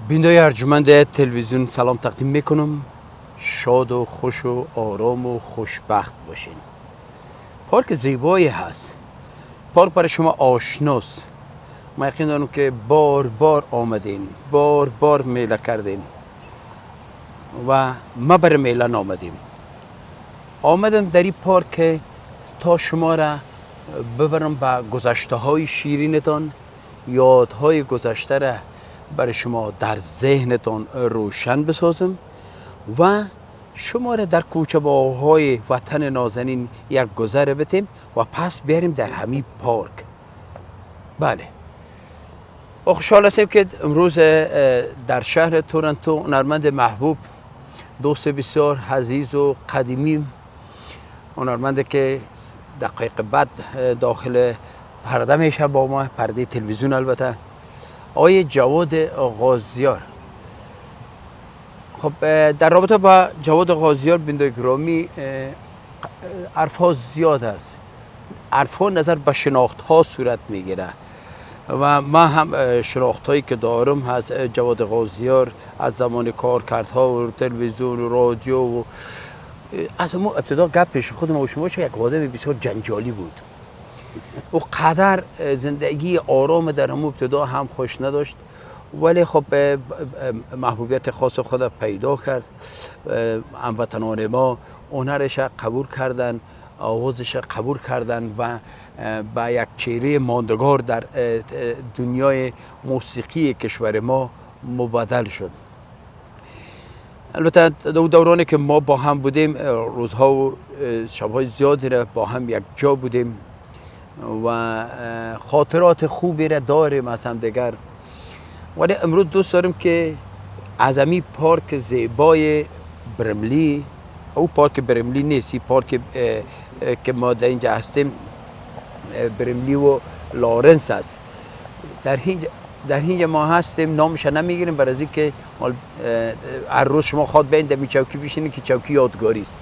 بیننده ارجمند تلویزیون سلام تقدیم میکنم. شاد و خوش و آرام و خوشبخت باشین. پارک زیبایی هست. پارک برای شما آشناست. من یقین دارم که بار بار آمدین، بار بار میله کردین و ما برای میله آمدم در این پارک تا شما را ببرم به گذشته های شیرینتان، یادهای گذشته را برای شما در ذهنتان روشن بسازم و شما را در کوچه باغ‌های وطن نازنین یک گذر بدیم و پس بیاریم در همین پارک. بله، خوشحال هستم که امروز در شهر تورنتو هنرمند محبوب، دوست بسیار عزیز و قدیمی، هنرمند که دقایق بعد داخل پرده میشه با ما، پرده تلویزیون البته، آقای جواد غازیار. خب در رابطه با جواد غازیار بیننده گرامی حرف‌ها زیاد است. حرف‌ها نظر به شناخت‌ها صورت میگیره و ما هم شناخت‌هایی که دارم از جواد غازیار از زمان کارکردها و تلویزیون و رادیو و از ما ابتدا گپ پیش خودم و شما چه یک آدم بسیار جنجالی بود. و قدر زندگی آرام در همون ابتدا هم خوش نداشت، ولی خب محبوبیت خاص خود پیدا کرد. هموطنان ما هنرش قبول کردن، آوازش قبول کردن و با یک چهره ماندگار در دنیای موسیقی کشور ما مبادل شد. البته دورانی که ما با هم بودیم، روزها و شبهای زیادی را با هم یک جا بودیم و خاطرات خوبی را داریم از هم دیگر. ولی امروز دوست دارم که از امی پارک زیبای برملی، او پارک برملی نیست، پارک که ما در اینجا هستیم برملی و لارنس است. در اینجا ما هستیم، نامش نمیگیریم برای از اینکه هر روز شما خواد بین در می چوکی بشینید که چوکی یادگاری است.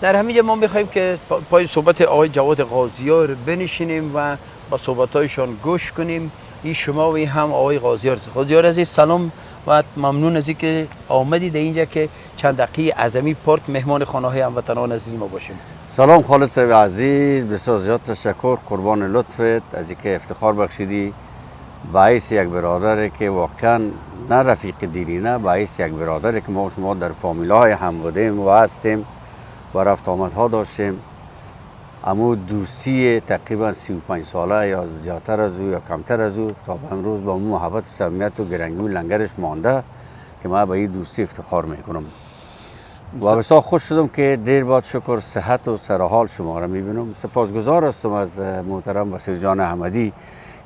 در همینجا ما میخوایم که پای صحبت آقای جواد غازیار بنشینیم و با صحبتایشان گوش کنیم. این شما و این هم آقای غازیار عزیز، سلام و ممنون از اینکه آمدید اینجا که چند دقیقه از این پارک مهمان خانه های هموطنان عزیز ما باشیم. سلام خالد صاحب عزیز، بسیار زیاد تشکر، قربان لطفت از اینکه افتخار بخشیدی. باعث یک برادره که واقعا نه رفیق دینی، نه باعث یک برادره که ما شما در فامیلای هم بودیم و هستیم و رفت آمدها داشتیم. اما دوستی تقریبا 35 ساله یا زیادتر از او یا کمتر از او تا به امروز با محبت و صمیمیت و گرنگی و لنگرش مانده که من به این دوستی افتخار میکنم و بسیار خوش شدم که دیر بعد شکر صحت و سرحال شما را میبینم. سپاسگزار هستم از محترم بصیر جان احمدی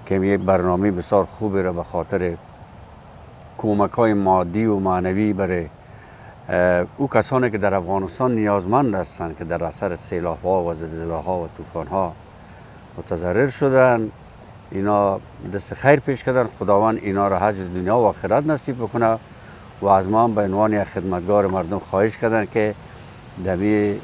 که یک برنامه بسیار خوبی را به خاطر کمک های مادی و معنوی برای او کسانی که در افغانستان نیازمند هستند که در اثر سیلاب ها و زلزله ها و طوفان ها متضرر شدن، اینا دست خیر پیش کردن. خداوند اینا را حج دنیا و آخرت نصیب بکنه و از ما هم به عنوان یک خدمتگار مردم خواهش کردن که در این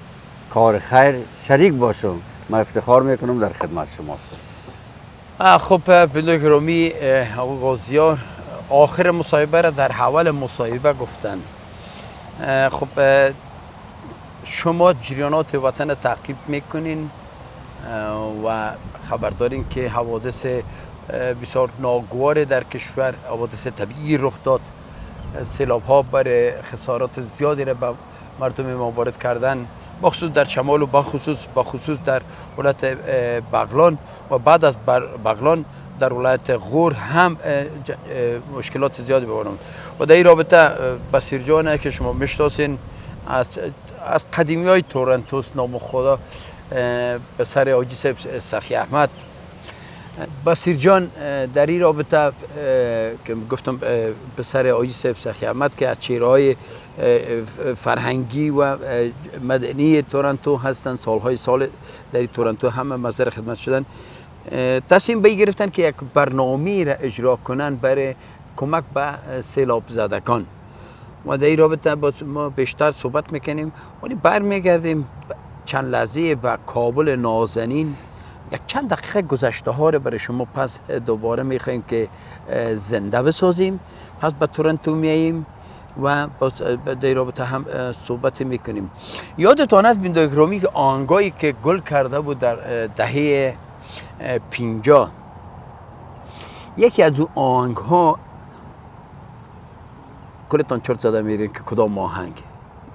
کار خیر شریک باشم. من افتخار میکنم در خدمت شما هستم. خب بیننده گرامی، آقای غازیار آخر مصاحبه را در حول مصاحبه گفتن. خب شما جریانات وطن تعقیب میکنین و خبر دارین که حوادث بسیار ناگوار در کشور، حوادث طبیعی رخ داد. سیلاب ها برای خسارات زیادی را به مردم ما وارد کردن، بخصوص در شمال و بخصوص در ولایت بغلان و بعد از بغلان در ولایت غور هم مشکلات زیادی ببارند. و در این رابطه بصیر جان که شما میشناسین از قدیمی های تورنتوس، نام خدا به سر حاجی صاحب سخی احمد. بصیر جان در این رابطه که گفتم به سر حاجی صاحب سخی احمد که از چهره‌های فرهنگی و مدنی تورنتو هستند، سالهای سال در تورنتو همه مظهر خدمت شدن، تصمیم به گرفتن که یک برنامه را اجرا کنن برای کمک به سیلاب زدگان. و در این رابطه با ما بیشتر صحبت میکنیم ولی برمیگردیم چند لحظه به کابل نازنین یک چند دقیقه گذشته ها رو برای شما پس دوباره میخوایم که زنده بسازیم. پس به تورنتو میاییم و در رابطه هم صحبت میکنیم. یادتان است بینندگان گرامی که آهنگایی که گل کرده بود در دهه 50، یکی از اون آهنگ ها کلتان چرت زده میرین که کدام آهنگ؟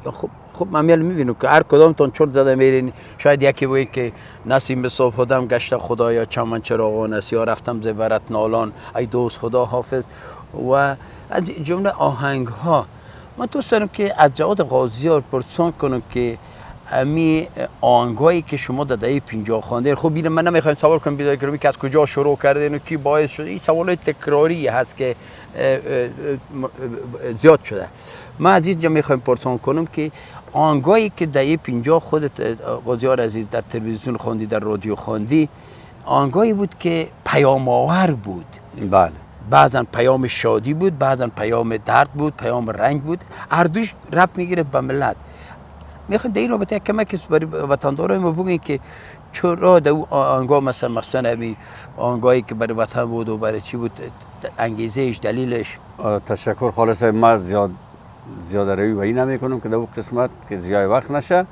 یا خب من میبینم که هر کدام تان چرت زده میرین. شاید یکی بگه که نسیم صبح خودم گشته خدایا چمن چراغان است، یا رفتم زبرت نالان ای دوست خدا حافظ. و از جمله آهنگ ها من دوست دارم که از جواد غازیار پرسان کنم که امی آهنگایی که شما در دهه 50 خواندین، خب من نمیخوام سوال کنم بینندگان گرامی که از کجا شروع کردین و کی باعث شده. این سوالات تکراری هست که زیاد شده. من از اینجا میخوایم پرسان کنم که آهنگایی که دهه 50 خودت غازیار عزیز در تلویزیون خواندی، در رادیو خواندی، آهنگایی بود که پیام آور بود. بله. بعضا پیام شادی بود، بعضا پیام درد بود، پیام رنج بود. هر دوش رب میگیره به ملت. میخوایم در این رابطه کمک برای وطندارای ما بگیم که چرا در اون آهنگا مثلا همین آهنگایی که برای وطن بود و برای چی بود، انگیزهش، دلیلش؟ تشکر خالص. من زیاده روی و این نمی کنم که در اون قسمت که زیاد وقت نشه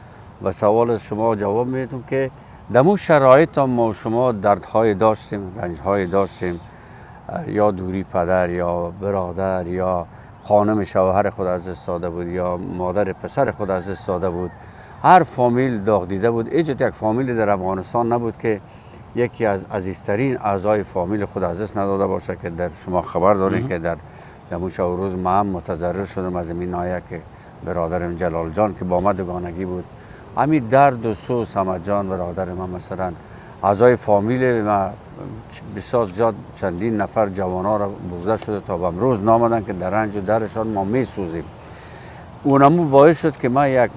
و سوال شما جواب میدم که در اون شرایط ما شما دردهای داشتیم، رنجهای داشتیم، یا دوری پدر یا برادر یا خانم شوهر خود از دست داده بود یا مادر پسر خود از دست داده بود. هر فامیل داغ دیده بود. هیچ یک فامیلی در افغانستان نبود که یکی از عزیزترین اعضای فامیل خود از دست نداده باشه که در شما خبر دارین که در موش و روز من هم متضرر شدم از این ناحیه که برادرم جلال جان که با ما دوگانگی بود. همین درد و سوز همه جان برادر من مثلا اعضای فامیل ما بسیار زیاد چندین نفر جوانا را بوده شده تا به امروز نامدن که در رنج و درشان ما می سوزیم. اونمو باعث شد که من یک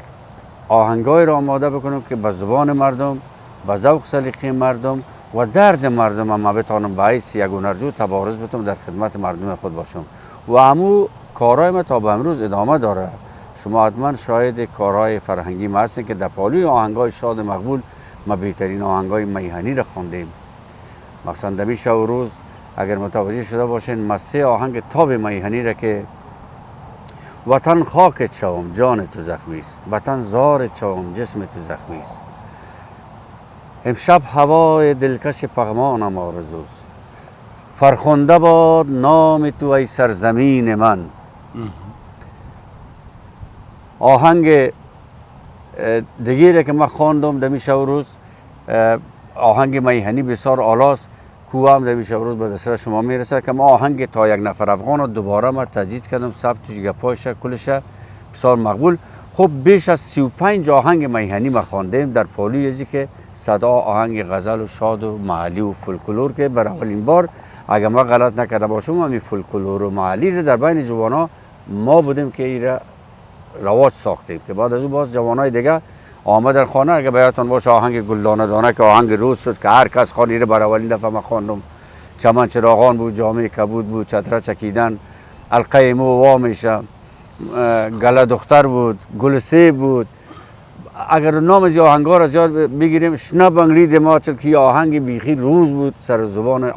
آهنگای را آماده بکنم که به زبان مردم، به ذوق سلیقه مردم و درد مردم هم بتانم به حیث یک هنرجو تبارز بتونم در خدمت مردم خود باشم. و همو کارهای ما تا به امروز ادامه داره. شما حتما شاهد کارهای فرهنگی ما هستین که در پالوی آهنگای شاد مقبول ما بهترین آهنگای میهنی را خواندیم. مثلا دمی شب و روز اگر متوجه شده باشین ما 3 آهنگ تاب میهنی را که وطن خاک شوم جان تو زخمی است، وطن زار شوم جسم تو زخمی است، امشب هوای دلکش پغمانم آرزوست، فرخنده باد نام تو ای سرزمین من. آهنگ دیگه که من خواندم دمی شب و روز آهنگ میهنی بسیار آلاست کو هم دمی شب و روز به دست شما میرسه که ما آهنگ تا یک نفر افغان رو دوباره ما تجدید کردم، ثبت گپایش کلش بسیار مقبول. خب بیش از 35 آهنگ میهنی ما خواندیم در پالوی ازی که صدا آهنگ غزل و شاد و محلی و فولکلور که برای اولین بار اگر ما غلط نکرده باشم همین فولکلور و محلی رو در بین جوانا ما بودیم که این رواج ساختیم که بعد از اون باز جوانای دیگه آمدن خانه. اگه بیاتون باشه آهنگ گلدانه دانه که آهنگ روز شد که هر کس خوانی رو برای اولین دفعه ما خواندم. چمن چراغان بود، جامعه کبود بود، چتره چکیدن، القه مو وا میشه، گله دختر بود، گل سیب بود. اگر نام از آهنگا را زیاد بگیریم شنه بنگلی دماغ که آهنگ بیخی روز بود سر زبان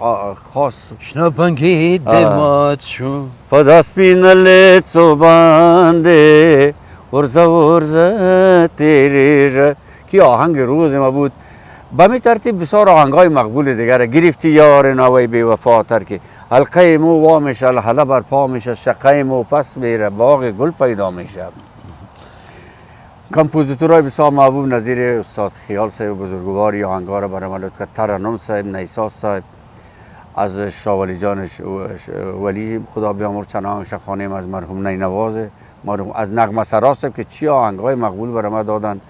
خاص. شنه بنگلی دماغ شو پداس پینل تو بنده ورزه تیره که آهنگ روز ما بود. به می ترتیب بسیار آهنگای مقبول دیگر گرفتی یار نوی بی وفاتر که حلقه مو وا میشه، الحله بر پا میشه، شقه مو پس میره، باغ گل پیدا میشه. کمپوزیتورهای بسیار محبوب نظیر استاد خیال صاحب بزرگواری آهنگا را برای ملت که ترنم صاحب، نیسا صاحب، از شاولی جان ولی خدا بیامرز چنان شخانیم، از مرحوم نینواز، مرحوم از نغمه سرا صاحب که چی آهنگای مقبول برای ما دادن.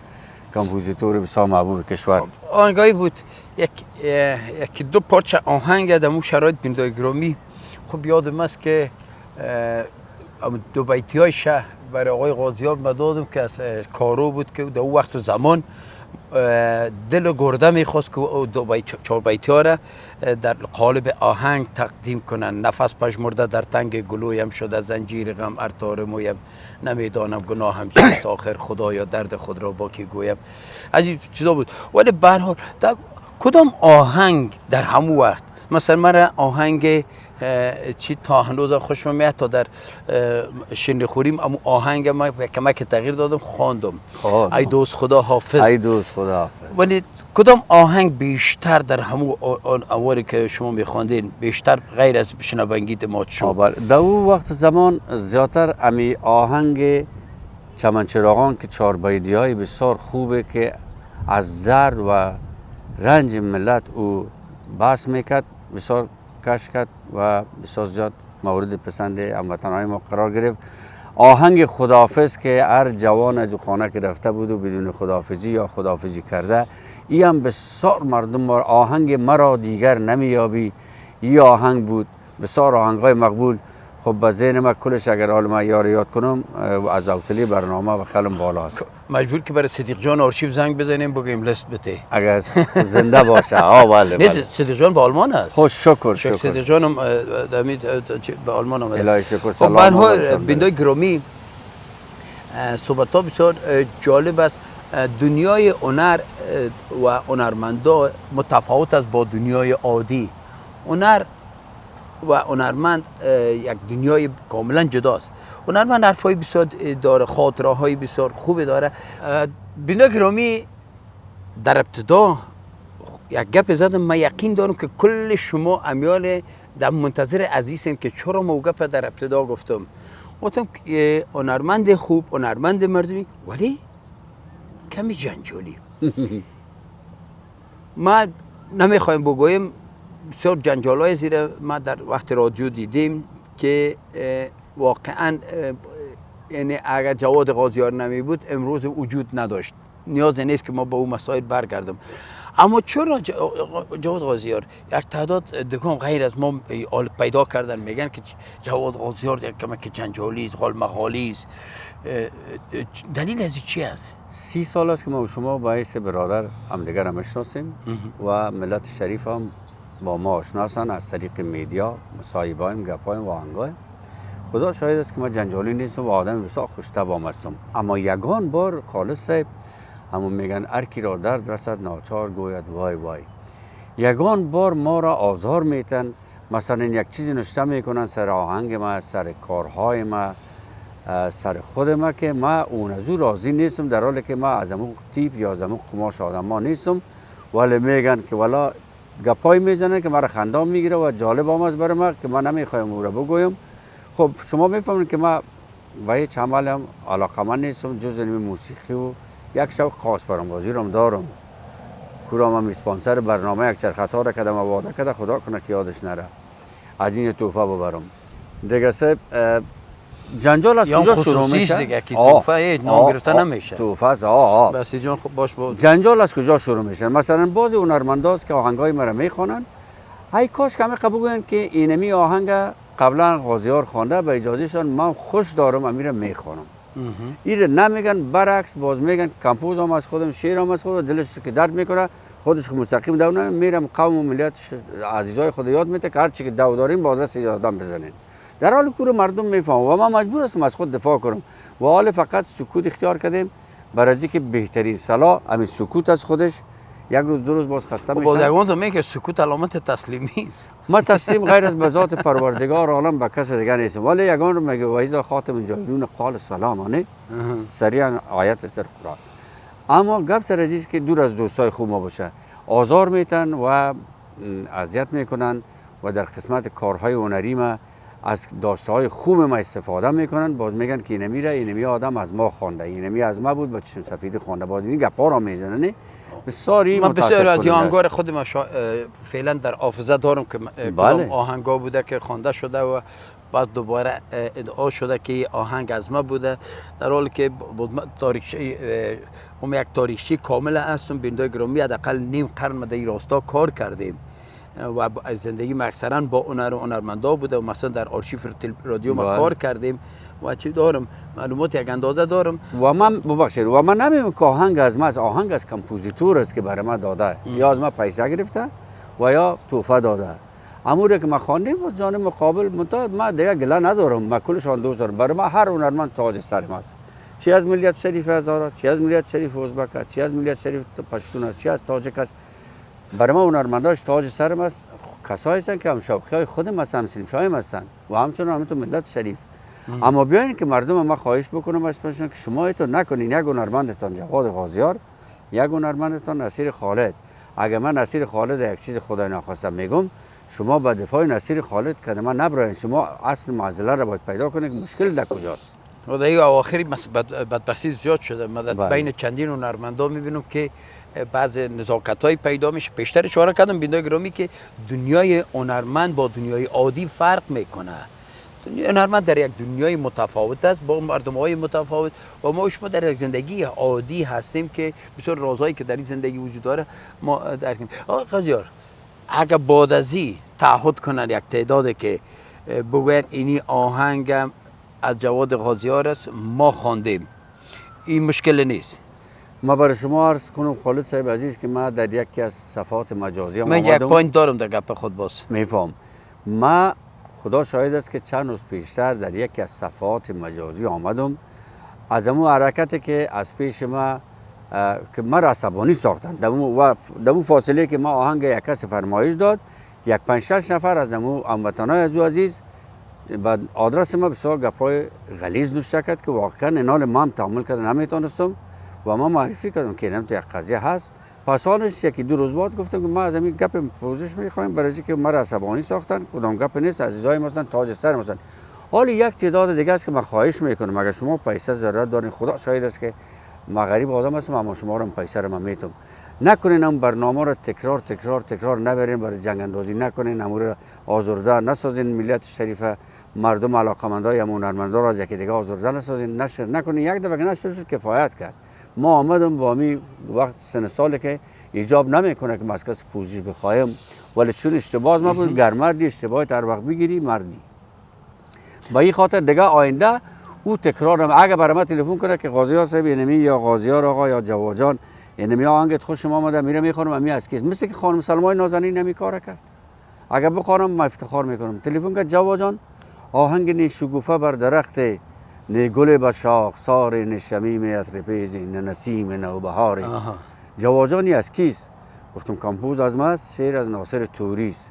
کمپوزیتور بسیار محبوب کشور. آهنگایی بود یکی دو پارچه آهنگ در اون شرایط بینندگان گرامی. خب یادم است که دو بیتی های شهر برای آقای غازیار دادم که از کارو بود که در اون وقت زمان دل و گرده میخواست که دو چهار بیتی ها را در قالب آهنگ تقدیم کنن. نفس پژمرده در تنگ گلویم شده، زنجیر غم ارتار مویم، نمیدانم گناهم چیست آخر خدایا درد خود را با کی گویم. عجیب چیزا بود. ولی به هر حال کدام آهنگ در همون وقت مثلا من آهنگ چی تا هنوز خوشم میاد تا در شنی خوریم اما آهنگ ما کمک تغییر دادم خواندم ای دوست خدا حافظ. ای دوست خدا حافظ. ولی کدام آهنگ بیشتر در همون اواری که شما میخواندین بیشتر غیر از شنوانگیت ما شد؟ در اون وقت زمان زیادتر امی آهنگ چمن چراغان که چهار بیتی های بسیار خوبه که از درد و رنج ملت او بحث میکرد بسیار کش کرد و بسیار زیاد مورد پسند هموطنهای ما قرار گرفت. آهنگ خداحافظ که هر جوان از خانه که رفته بود و بدون خداحافظی یا خداحافظی کرده ای هم بسیار مردم آهنگ مرا دیگر نمیابی ای آهنگ بود. بسیار آهنگای مقبول. خب به ذهن من کلش اگر حال من یاد کنم از حوصله برنامه و خیلی بالا است. مجبور که برای صدیق جان آرشیو زنگ بزنیم بگیم لیست بده اگر زنده باشه. بله. نه صدیق جان به آلمان است. خوش شکر. صدیق جانم به آلمان آمده. الهی شکر. سلام. خب بینده گرامی صحبت ها بسیار جالب است. دنیای هنر و هنرمندا متفاوت است با دنیای عادی. هنر و هنرمند یک دنیای کاملا جداست. هنرمند حرفای بسیار داره، خاطره های بسیار خوب داره. بینده گرامی در ابتدا یک گپ زدم، من یقین دارم که کل شما امیال در منتظر عزیزم که چرا ما گپ در ابتدا گفتم هنرمند خوب، هنرمند مردمی ولی کمی جنجالی. ما نمیخوایم بگویم بسیار جنجالای زیر ما در وقت رادیو دیدیم که واقعا یعنی اگر جواد غازیار نمی بود امروز وجود نداشت. نیاز نیست که ما با اون مسائل برگردم. اما چرا جواد غازیار یک تعداد دکان غیر از ما پیدا کردن میگن که جواد غازیار یک کمک جنجالی است، غال مغالی است. دلیل از چی است؟ 30 سال است که ما و شما با حیث برادر همدیگر را میشناسیم و ملت شریف هم با ما آشنا هستند از طریق میدیا، مصاحبه‌ایم، گپ‌هایم و آهنگایم. خدا شاهد است که ما جنجالی نیستم و آدم بسیار خوش‌طبع هستم. اما یگان بار خالص صاحب همون میگن هر کی را درد رسد ناچار گوید وای وای. یگان بار ما را آزار میتن، مثلا یک چیزی نشته میکنن سر آهنگ ما، سر کارهای ما، سر خود ما که ما اون از او راضی نیستم، در حالی که ما از امون تیپ یا از امون قماش آدم ما نیستم. ولی میگن که والا گپای میزنن که مرا خندام میگیره و جالب هم است برای ما که من نمیخوایم او را بگویم. خب شما میفهمید که ما به هیچ عمل هم علاقه‌مند نیستم جز این موسیقی و یک شوق خاص برام بازی رو دارم. کورام هم اسپانسر برنامه یک چرخطا را کردم و وعده کرده خدا کنه که یادش نره از این تحفه ببرم. دیگه سه جنجال از کجا شروع میشه؟ دیگه که تحفه نام گرفته نمیشه. تحفه است. بس جان خب باش با جنجال از کجا شروع میشه؟ مثلا بعضی هنرمنداست که آهنگای مرا میخوانن، ای کاش که همه قبول کنن که اینمی آهنگ قبلا غازیار خوانده، به اجازهشان من خوش دارم امیره میخوانم. ایره نمیگن، برعکس باز میگن کمپوز هم از خودم، شعر هم از خودم، دلش که درد میکنه خودش که مستقیم دونه میرم قوم و ملت عزیزای خود یاد میته که هر چی که دو داریم با آدرس آدم بزنین. در حال که مردم میفهمن و من مجبور هستم از خود دفاع کنم و حال فقط سکوت اختیار کردیم برای اینکه بهترین صلاح همین سکوت از خودش. یک روز دو روز باز خسته میشم. باز یگان میگه سکوت علامت تسلیمی است. ما تسلیم غیر از به ذات پروردگار عالم به کس دیگر نیستم. ولی یگان رو میگه و اذا خاتم جاهلون قال سلام، سریعا آیت در قرآن. اما گپ سر عزیز که دور از دوستای خوب ما باشه، آزار میتن و اذیت میکنن و در قسمت کارهای هنری ما از داشته‌های خوب ما استفاده میکنن. باز میگن که اینمی آدم از ما خوانده، اینمی از ما بود با چشم سفید خوانده. باز این گپا را میزنن. بسیاری من بسیار از آهنگار خود ما فعلا در حافظه دارم که کدام آهنگا بوده که خوانده شده و بعد دوباره ادعا شده که آهنگ از ما بوده، در حالی که تاریخچه هم یک تاریخچه کامل هستم. بینده گرامی حداقل نیم قرن در این راستا کار کردیم و زندگی ما اکثرا با هنر و هنرمندا بوده و مثلا در آرشیو رادیو ما کار کردیم و چی دارم معلومات یک اندازه دارم. و من ببخشید و من نمیگم که آهنگ از ما است، آهنگ از کمپوزیتور است که برای ما داده، یا از ما پیسه گرفته و یا تحفه داده. اموری که ما خواندیم با جانب مقابل منتها ما دیگه گله ندارم، ما کلشان دوست دارم. برای ما هر هنرمند تاج سر ماست، چی از ملیت شریف هزاره، چی از ملیت شریف ازبک است، چی از ملیت شریف پشتون است، چی از تاجک است. برای ما هنرمنداش تاج سرم است. کسایی هستند که هم شوخی‌های خودم هستند، صنفی‌هایم هستند و همچنان تو ملت شریف. اما بیاین که مردم ما خواهش بکنم ازشون که شما اینو نکنین. یک هنرمندتان جواد غازیار، یک هنرمندتان نصیر خالد. اگر من نصیر خالد یک چیز خدای ناخواسته میگم، شما به دفاع نصیر خالد که من نبراین. شما اصل معضله را باید پیدا کنید که مشکل در کجاست. و در این اواخری بدبختی زیاد شده. من بین چندین هنرمندا میبینم که بعض نزاکت‌های پیدا میشه. پیشتر اشاره کردم بیننده گرامی که دنیای هنرمند با دنیای عادی فرق میکنه. دنیای هنرمند در یک دنیای متفاوت است با مردم‌های متفاوت و ما شما در یک زندگی عادی هستیم که بسیار رازهایی که در این زندگی وجود داره ما درک کنیم. آقای غازیار، اگر بعد از این تعهد کنن یک تعدادی که بگوین اینی آهنگم از جواد غازیار است ما خواندیم، این مشکل نیست؟ ما برای شما عرض کنم خالد صاحب عزیز که ما در یکی از صفحات مجازی من یک پوینت دارم در گپ خود باز میفهم. ما خدا شاهد است که چند روز پیشتر در یکی از صفحات مجازی آمدم از امو حرکتی که از پیش ما که ما را عصبانی ساختن. در اون فاصله که ما آهنگ یک کس فرمایش داد، یک 5-6 نفر از امو هموطنای از او عزیز بعد آدرس ما بسیار گپای غلیظ نوشته کرد که واقعا اینال ما هم تحمل کرده نمیتونستم و ما معرفی کردم که اینم تو یک قضیه هست. پس حالش یکی 2 روز بعد گفتم که ما از همین گپ پوزش میخوایم برای اینکه ما را عصبانی ساختن. کدام گپ نیست، عزیزای ما هستن، تاج سر ما هستن. حالا یک تعداد دیگه است که من خواهش میکنم اگر شما پیسه ضرورت دارین، خدا شاهد است که ما غریب آدم هستم اما شما رو پیسه رو من میتم. نکنین هم برنامه رو تکرار نبرین، برای جنگ اندازی نکنین، امور آزرده نسازین ملت شریفه، مردم علاقمندای هم هنرمندا را از یکی دیگه آزرده نسازین، نشر نکنین. یک دفعه نشر شد کفایت کرد. ما آمدم با می وقت سن سالی که ایجاب نمیکنه که از کسی پوزش بخوایم، ولی چون اشتباه ما بود گرمردی اشتباه هر وقت بگیری مردی. با این خاطر دیگه آینده او تکرار هم اگه برای ما تلفن کنه که غازیار صاحب اینمی یا غازیار آقا یا جواد جان اینمی آهنگت خوش آمده میره میخونم امی از کیست، مثل که خانم سلمای نازنین نمی کار کرد. اگه بخوام ما افتخار میکنم. تلفن کرد جواد جان آهنگ نی شکوفه بر درخت، نه گل به شاخسار، نه شمیم عطرپیز، نه نسیم نوبهار. جواد جانی از کیست؟ گفتم کمپوز از ماست، شعر از ناصر توریست.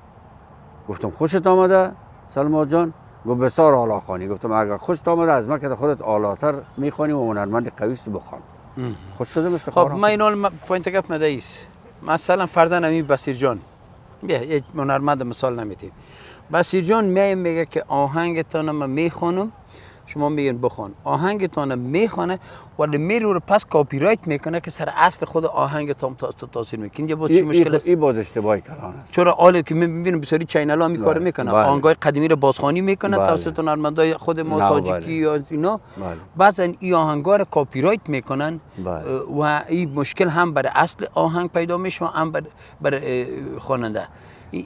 گفتم خوشت آمده سلما جان؟ گفت بسیار اعلی خوانی. گفتم اگر خوشت آمده از ما که خودت اعلی‌تر میخوانی و هنرمند قوی است بخوان. خوش شدم افتخار. خب ما اینو پوینت گپ مده ایست. مثلا فرضاً امین بصیر جان بیا یک هنرمند مثال نمیتیم. بصیر جان میگه که آهنگتون من میخونم، شما میگین بخون. آهنگتون میخونه ولی میره پس کپی رایت میکنه که سر اصل خود آهنگتون تاثیر میکنه. اینجا با چی مشکل است؟ این باز اشتباهی کلان است. چرا حالا که میبینم بسیاری چینل ها میکاره میکنه، آهنگای قدیمی رو بازخوانی میکنه توسط هنرمندای خود ما تاجیکی یا اینا. بعضن این آهنگا رو کپی رایت میکنن و این مشکل هم برای اصل آهنگ پیدا میشه و هم برای خواننده.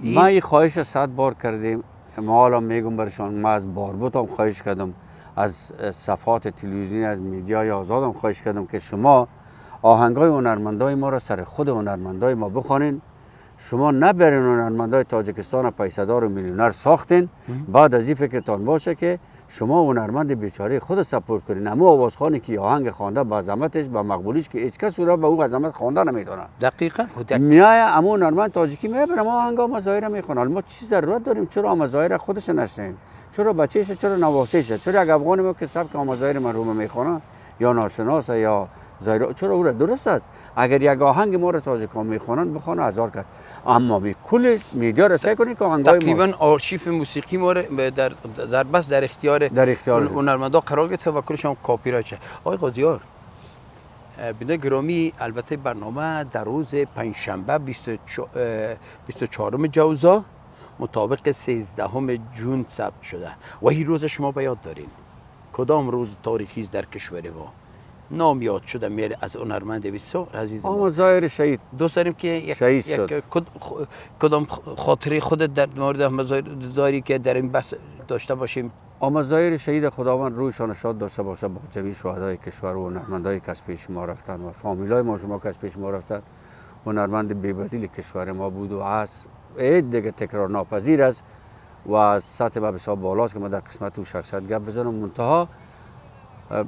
ما این خواهش 100 بار کردیم. ما حالا میگم برشان، ما از باربوت هم خواهش کردم، از صفحات تلویزیونی، از میدیای آزاد هم خواهش کردم که شما آهنگای هنرمندای ما را سر خود هنرمندای ما بخوانین. شما نبرین هنرمندای تاجیکستان پیسه‌دار و میلیونر ساختین، بعد از این فکرتان باشه که شما هنرمند بیچاره خود سپورت کنین. اما آوازخوانی که آهنگ خوانده با عظمتش با مقبولیش که هیچ کس را به او عظمت خوانده نمیتونه. دقیقاً میای اما هنرمند تاجیکی میبره ما آهنگا مظاهر میخونه. ما چی ضرورت داریم چرا مظاهر خودش نشنیم؟ چرا بچه‌ش، چرا نواسه‌ش، چرا یک افغان ما که سبک مظاهر مرحوم میخونه یا ناشناس یا زایر، چرا او را درست است؟ اگر یک آهنگ ما رو تاجیکان میخونن بخونه هزار کرد. اما می کل میدیا را سعی کنید که آهنگای تقریبا آرشیف موسیقی ما رو در اختیار هنرمندا قرار گرفته و کلش هم کپی رایت شده. آقای غازیار بیننده گرامی، البته برنامه در روز پنجشنبه 24 جوزا مطابق 13 جون ثبت شده و این روز شما به یاد دارین. کدام روز تاریخی است در کشور ما؟ نام یاد شده میره از هنرمند بسیار عزیز ما. ظاهر شهید. دوست داریم که شهید شد. کدام خاطره خودت در مورد احمد ظاهری که در این بحث داشته باشیم؟ احمد ظاهر شهید خداوند روحشان شاد داشته باشه با جمعی شهدای کشور و هنرمندایی که از پیش ما رفتن و فامیلای ما شما که از پیش ما رفتن. هنرمند بی‌بدیل کشور ما بود و هست. عید دیگه تکرار ناپذیر است و از سطح ما بسیار بالاست که ما در قسمت او شخصیت گپ بزنم. منتها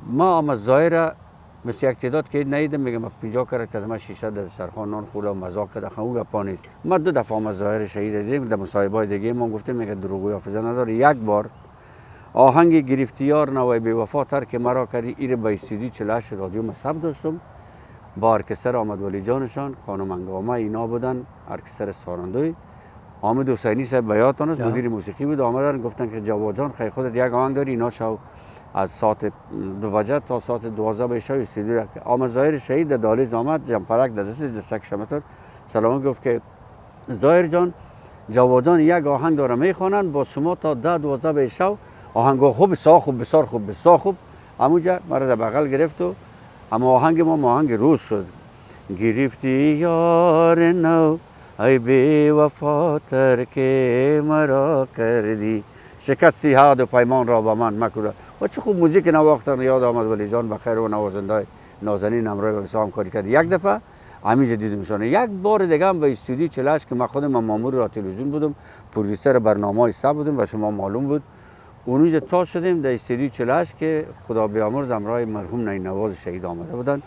ما احمد ظاهر مثل یک تعداد که ندیدم میگم 50 کرد من شیشه در سرخان نان خوردم مذاق کرد اخوان او گپا نیست. ما 2 دفعه ما ظاهر شهید دیدیم در مصاحبه‌های دیگه ما گفتیم میگه دروغگوی حافظه نداره. یک بار آهنگ گرفتیار نوای بی وفا ترک مرا کردی ایر با استودیو 48 رادیو مصحف داشتم با ارکستر احمد ولی جانشان خانم انگامه اینا بودن ارکستر سارندوی حامد حسینی صاحب بیاتون است مدیر موسیقی بود آمدن گفتن که جواد جان خیلی خودت یک آهنگ داری اینا شو از ساعت 2 بجه تا ساعت 12 به شب استودیو آمد ظاهر شهید در دالیز آمد جمپرک در دستش دستک شمتر سلام گفت که ظاهر جان جواد جان یک آهنگ داره میخوانن با شما تا 10 12 به شب آهنگ خوب بسیار خوب بسیار خوب بسیار خوب همونجا مرا در بغل گرفت و اما آهنگ ما آهنگ روز شد گرفتی یار نو ای بی وفا ترک مرا کردی شکستی هاد و پیمان را با من مکوره و چه خوب موزیک نواختن یاد آمد ولی جان بخیر و نوازنده نازنین همراه و بسام کاری کرد. یک دفعه همینجا دیدمشان. یک بار دیگه هم به استودیو 48 که من خودم مامور را تلویزیون بودم پروڈوسر برنامه‌های سب بودم و شما معلوم بود اونجا تا شدیم در استودیو 48 که خدا بیامرز همراه مرحوم نینواز شهید آمده بودن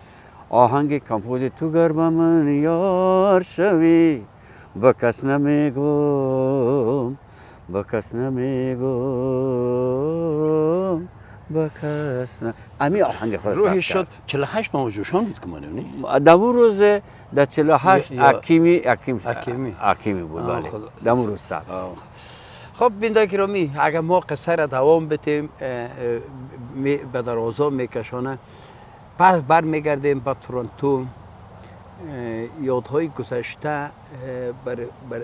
آهنگ کمپوز تو گر با من یار شوی با کس نمیگم با کس نمیگم با کس امی آهنگ خود روحی شد 48 موجوشان بود که منو نی دو روز در 48 حکیمی بود بله دو روز سب. خب بینده گرامی اگر ما قصه را دوام بتیم به درازا میکشانه پس بر میگردیم به تورنتو یادهای گذشته از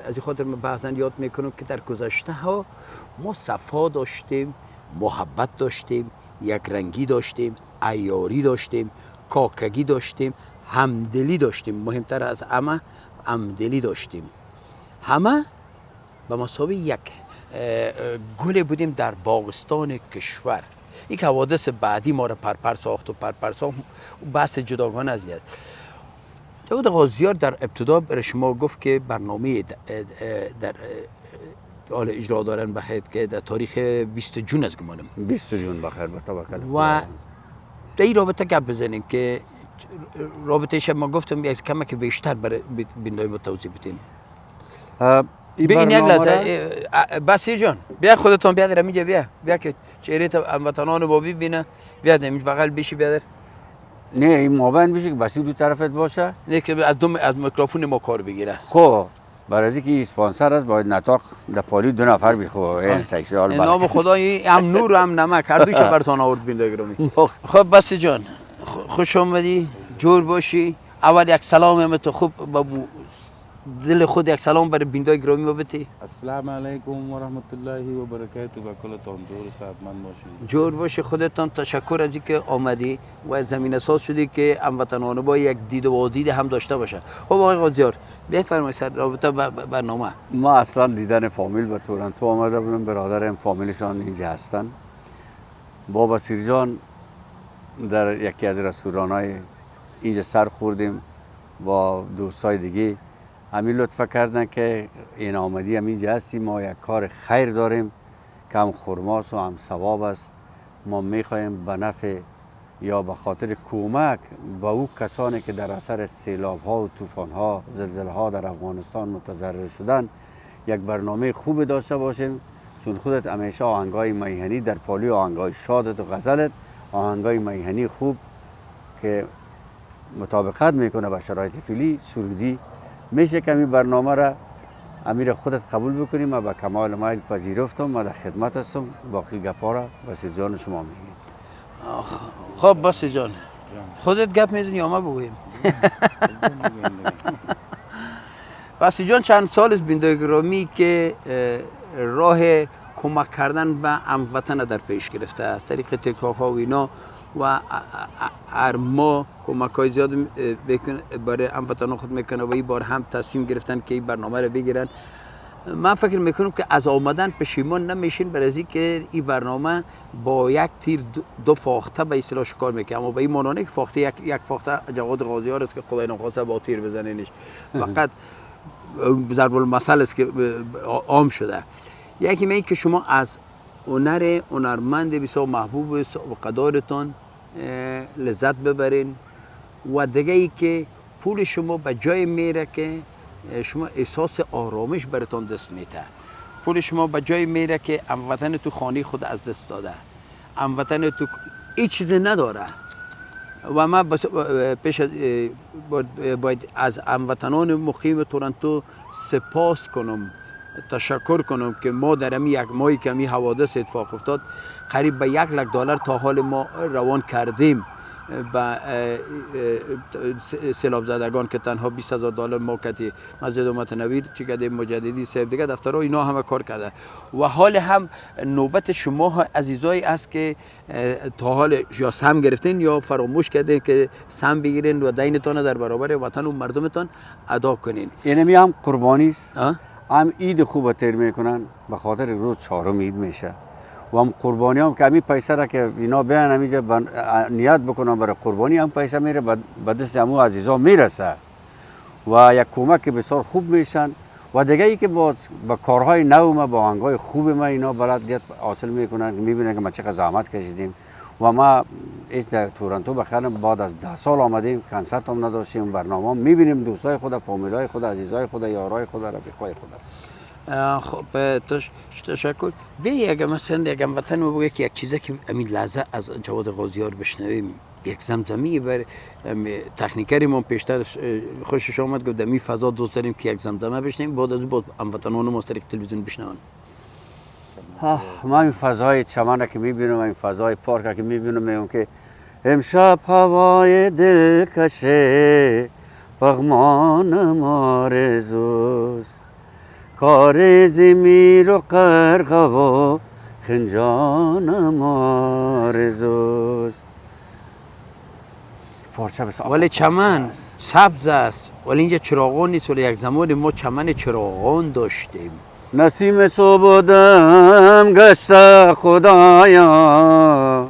این خاطر من بعضا یاد میکنم که در گذشته ها ما صفا داشتیم محبت داشتیم یک رنگی داشتیم عیاری داشتیم کاکگی داشتیم همدلی داشتیم مهمتر از همه همدلی داشتیم همه به مسابقه یک گل بودیم در باغستان کشور. یک حوادث بعدی ما را پرپر ساخت و پرپر ساخت بحث جداگانه از این. جواد غازیار در ابتدا برای شما گفت که برنامه در حال اجرا دارن بخیر که در تاریخ 20 جون از گمانم 20 جون بخیر به توکل و در این رابطه گپ بزنیم که رابطه شب ما گفتم یک کمی که بیشتر برای بیننده ما توضیح بدین. به این یک لحظه بسی جان بیا خودتون بیا در اینجا بیا که چهره هموطنان با ببینه بیا در بغل بشی بیا در نه این مابین بشه که بسی دو طرفت باشه نه که از میکروفون ما کار بگیره. خب برای از اینکه اسپانسر است باید نطاق در پالی 2 نفر بخو این سکشوال نام خدا هم نور هم نمک هر دوش براتون آورد بینده گرامی. خب بسی جان خوش آمدی جور باشی. اول یک سلام هم تو خوب با دل خود یک سلام برای بیننده گرامی ما بده. السلام علیکم و رحمت الله و برکاته و کلتون دور صحتمند باشید. جور باشی خودتان. تشکر از اینکه آمدی و زمینه ساز شدی که هموطنان با یک دید و دید هم داشته باشه. خب آقای غازیار بفرمایید سر رابطه برنامه. ما اصلا دیدن فامیل به تورنتو آمده بودم برادرم فامیلشان اینجا هستن. با بصیر جان در یکی از رستوران‌های اینجا سر خوردیم با دوستای دیگه همین لطفه کردن که این آمدی هم اینجا هستیم ما یک کار خیر داریم که هم خرماس و هم ثواب است ما میخوایم به نفع یا به خاطر کمک به او کسانی که در اثر سیلاب ها و طوفان ها زلزله ها در افغانستان متضرر شدن یک برنامه خوب داشته باشیم چون خودت همیشه آهنگای میهنی در پالی آهنگای شادت و غزلت آهنگای میهنی خوب که مطابقت میکنه با شرایط فعلی سرودی میشه که این برنامه را امیر خودت قبول بکنیم و با کمال میل پذیرفتم و در خدمت هستم باقی گپا را بسی جان شما میگید. خب بسی جان خودت گپ میزنی یا ما بگویم؟ بسی جان چند سال از بیننده گرامی که راه کمک کردن به هموطن در پیش گرفته از طریق تکاک ها و اینا و هر ماه کمک های زیاد برای هموطنان خود میکنه و این بار هم تصمیم گرفتن که این برنامه رو بگیرن. من فکر میکنم که از آمدن پشیمان نمیشین برای از اینکه این برنامه با یک تیر 2 فاخته به اصطلاح شکار میکنه اما به این معنی که فاخته یک فاخته جواد غازیار است که خدای نخواسته با تیر بزنینش فقط ضرب المثل است که عام شده. یکی میگه که شما از هنرمند بسیار محبوب و قدارتان لذت ببرین و دیگه ای که پول شما به جای میره که شما احساس آرامش براتون دست میده. پول شما به جای میره که هموطن تو خانه خود از دست داده، هموطن تو هیچ چیزی نداره و ما پیش باید از هموطنان مقیم تورنتو سپاس کنم، تشکر کنم که ما در امی یک ماهی که امی حوادث اتفاق افتاد قریب به $1,00,000 تا حال ما روان کردیم به سیلاب زدگان که تنها $20,000 ما کتی مسجد امت نویر چی کردیم، مجددی صاحب دیگه دفترها اینا همه کار کرده و حال هم نوبت شما ها عزیزایی است که تا حال یا سهم گرفتین یا فراموش کردین که سهم بگیرین و دینتان در برابر وطن و مردمتان ادا کنین. اینمی هم قربانی است، هم عید خوب تیر میکنن به خاطر روز 4 عید میشه و هم قربانی هم که همین پیسه را که اینا بیان همینجا نیت بکنن برای قربانی هم پیسه میره به دست همون عزیزا میرسه و یک کمک بسیار خوب میشن و دیگه ای که با کارهای نو ما با آهنگای خوب ما اینا بلدیت حاصل میکنن، میبینن که ما چقدر زحمت کشیدیم و ما در تورنتو بخیر بعد از 10 سال آمدیم، کنسرت هم نداشتیم، برنامه هم میبینیم دوستای خود، فامیلای خود، عزیزای خود، یارای خود، رفیقای خود. خب تشکر. بیا اگه مثلا اگه وطن ما بگه که یک چیزی که امید لحظه از جواد غازیار بشنویم، یک زمزمی بر تکنیکری ما پیشتر خوشش آمد گفت دمی فضا دوست داریم که یک زمزمه بشنویم، بعد از باز هموطنان ما سر تلویزیون بشنون. من این فضای چمن که میبینم، این فضای پارک که میبینم، میگم که امشب هوای دلکشه پغمان آرزوست، کار زمیر و قرقه و خنجان آرزوست. ولی چمن سبز است ولی اینجا چراغان نیست، ولی یک زمان ما چمن چراغان داشتیم. نسیم صبح دم گشته خدایا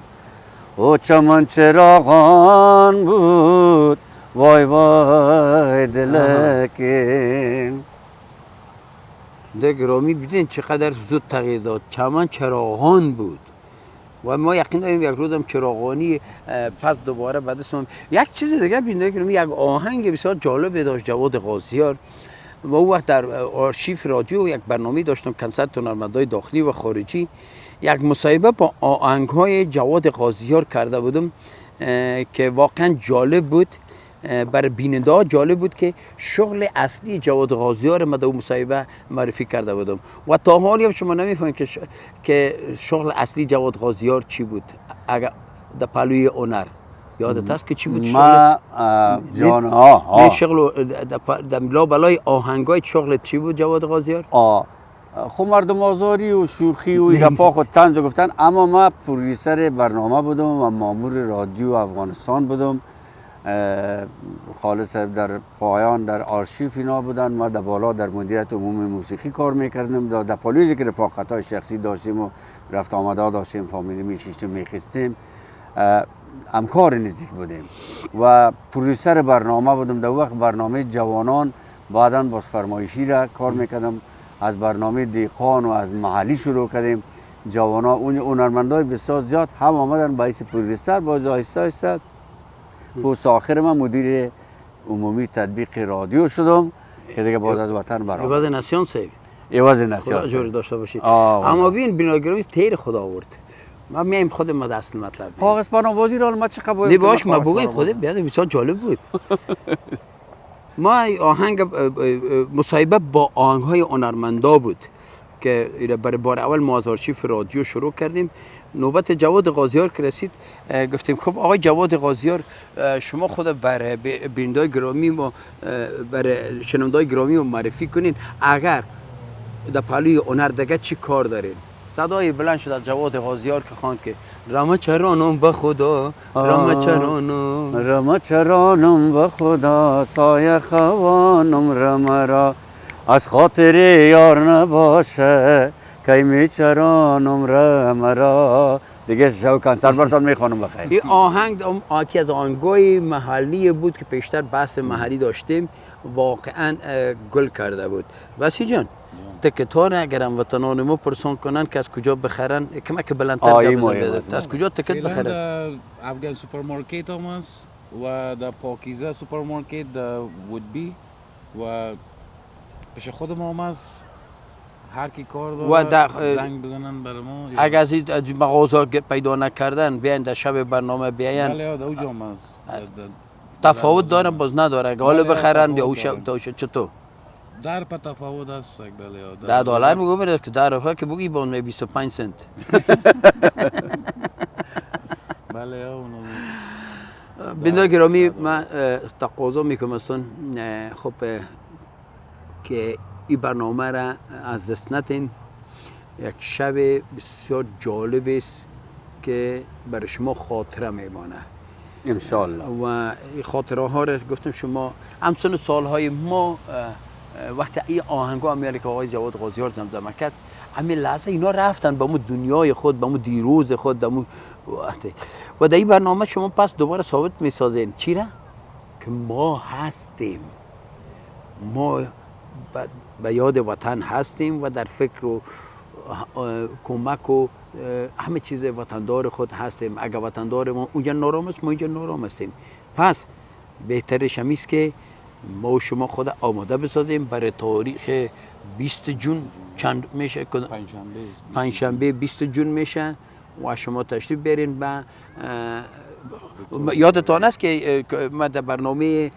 او چمن چراغان بود، وای وای دلکیم. ده گرامی بیدین چقدر زود تغییر داد، چمن چراغان بود و ما یقین داریم یک روز هم چراغانی پس دوباره بعد اسم. یک چیز دیگه بیدین گرامی، یک آهنگ بسیار جالب داشت جواد غازیار و او وقت در آرشیف رادیو یک برنامه داشتم، کنسرت هنرمندای داخلی و خارجی، یک مصاحبه با آهنگ‌های جواد غازیار کرده بودم که واقعا جالب بود، برای بیننده جالب بود که شغل اصلی جواد غازیار ما در مصاحبه معرفی کرده بودم و تا حالی هم شما نمیفهمید که شغل اصلی جواد غازیار چی بود. اگر در پهلوی هنر یادت هست که چی بود شغل؟ ما شغل در لابلای آهنگای شغل چی بود جواد غازیار؟ خب مردم آزاری و شوخی و گپا خود طنز گفتن، اما ما پروڈیوسر برنامه بودم و مامور رادیو افغانستان بودم. خالد صاحب در پایان در آرشیف اینا بودن، ما در بالا در مدیریت عموم موسیقی کار میکردیم. در پالیوزی که رفاقت های شخصی داشتیم و رفت آمده داشتیم، فامیلی میشیشتیم میخستیم، همکار نزدیک بودیم و پروڈیوسر برنامه بودم. در وقت برنامه جوانان بعداً باز فرمایشی را کار میکردم، از برنامه دیقان و از محلی شروع کردیم. جوانا اون هنرمندای بسیار زیاد هم آمدن باعث پروڈیوسر، باز آهسته آهسته پس آخر من مدیر عمومی تطبیق رادیو شدم که دیگه باز از وطن برام. عوض نسیان صاحب. عوض نسیان. خدا جوری داشته باشید. اما ببین بیناگرامی تیر خدا آورد. ما میایم خود ما دست مطلب. کاغذ بازی رو ما چه قبول. نه باش ما بگیم خود بیاد بسیار جالب بود. ما آهنگ مصاحبه با آهنگ‌های هنرمندا بود که برای بار اول ما از آرشیف رادیو شروع کردیم. نوبت جواد غازیار که رسید گفتیم خب آقای جواد غازیار شما خود برای بیننده‌های گرامی و برای شنونده‌های گرامی و معرفی کنین، اگر در پهلوی هنر دیگه چی کار دارین؟ صدای بلند شد از جواد غازیار که خواند که رام چرانم به خدا، رام چرانم به خدا، سایه خوانم رمرا، از خاطر یار نباشه کی میچرانم رمرا. دیگه شو کنسرت براتون میخوانم بخیر. این آهنگ یکی از آهنگای محلی بود که پیشتر بحث محلی داشتیم، واقعا گل کرده بود. وسی جان تکت ها را اگر هموطنان ما پرسان کنن که از کجا بخرن کمک بلندتر این گپ مهم بزن است. از کجا تکت فعلا بخرن در افغان سوپرمارکت هم است و در پاکیزه سوپرمارکت در وودبی و پیش خود ما هم است. هر کی کار و داره زنگ بزنن برای ما. اگر از این مغازه پیدا نکردن بیاین در شب برنامه بیاین. بله در اوجا هم است. تفاوت داره باز نداره اگه حالا بله، بخرن یا تفاوت اوش چطور در په تفاوت است بله. $10 بگو بره که $10 که بگی با 25 سنت. بله اونو بینده گرامی من تقاضا میکنم ازتون خب که این برنامه را از دست ندین. یک شب بسیار جالب است که برای شما خاطره میمانه انشالله. و این خاطره ها را گفتم شما همسن سالهای ما وقتی این آهنگا هم میاره که آقای جواد غازیار زمزمه کرد همین لحظه اینا رفتن با مو دنیای خود با مو دیروز خود با مو وقتی و در این برنامه شما پس دوباره ثابت میسازین چی را؟ که ما هستیم، ما به یاد وطن هستیم و در فکر و کمک و همه چیز وطندار خود هستیم. اگر وطندار ما اونجا نارام است ما اینجا نارام هستیم. پس بهترش همیست که ما و شما خود آماده بسازیم برای تاریخ 20 جون چند میشه؟ پنجشنبه 20 جون میشه و شما تشریف برین و یادتان است که من در برنامه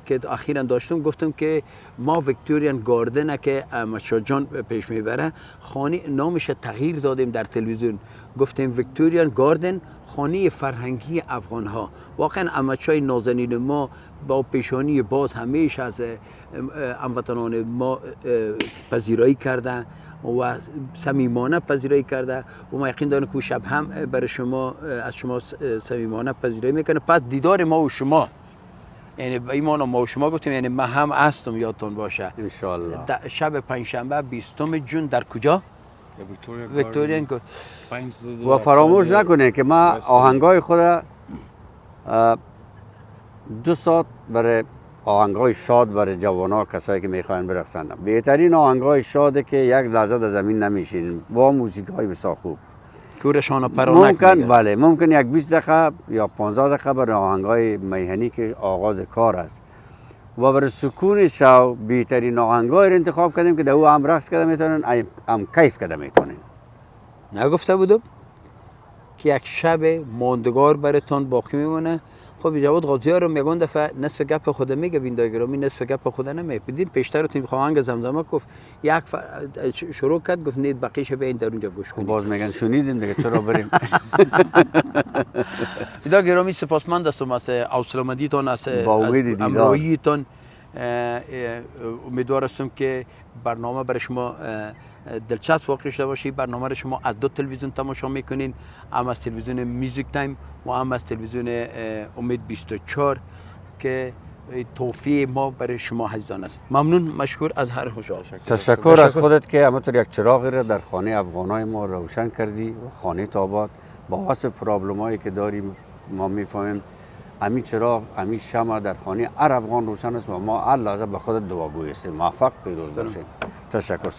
که اخیراً داشتم گفتم که ما ویکتوریان گاردن که احمد شاه جان پیش میبره خانه نامش تغییر دادیم در تلویزیون گفتیم ویکتوریان گاردن خانه فرهنگی افغان ها. واقعا احمد شاه نازنین ما با پیشانی باز همیشه از هموطنان ما پذیرایی کرده و صمیمانه پذیرایی کرده و ما یقین دارم که شب هم برای شما از شما صمیمانه پذیرایی میکنه. پس دیدار ما و شما یعنی به ایمان ما و شما گفتیم یعنی من هم هستم یادتون باشه انشالله. شب پنجشنبه 20 جون در کجا؟ ویکتوریان و فراموش نکنه که ما آهنگای خود 2 ساعت برای آهنگای شاد برای جوانان کسایی که میخواین برقصن. بهترین آهنگای شاده که یک لحظه در زمین نمیشین با موسیقی بسیار خوب کورشان پرانک ممکن بله ممکن یک 20 دقیقه یا 15 دقیقه برای آهنگای میهنی که آغاز کار است و برای سکون شو بهترین آهنگای رو انتخاب کردیم که در او هم رقص کرده میتونن هم کیف کرده میتونن. نگفته بودم که یک شب ماندگار براتون باقی میمونه. خب جواد غازیار رو میگن دفعه نصف گپ خود میگه بینده گرامی نصف گپ خود نمیپدیم. پیشتر تیم خواهنگ زمزمه گفت یک شروع کرد گفت نید بقیش به این در اونجا گوش کنید. باز میگن شنیدیم دیگه چرا بریم. بینده گرامی سپاسمند هستم از حوصله‌مندیتون از همراهیتون. امیدوار هستم که برنامه برای شما دلچسب واقع شده باشه. برنامه را شما از 2 تلویزیون تماشا میکنین، هم از تلویزیون میوزیک تایم و هم از تلویزیون امید 24 که توفیه ما برای شما عزیزان است. ممنون، مشکور از هر خوشحال. تشکر از خودت که همونطور یک چراغی را در خانه افغانای ما روشن کردی و خانه تاباد با واسه پرابلمایی که داریم ما میفهمیم همین چراغ همین شمع در خانه هر افغان روشن است و ما هر لحظه به خودت دعاگوی هستیم. موفق پیروز باشید. تشکر.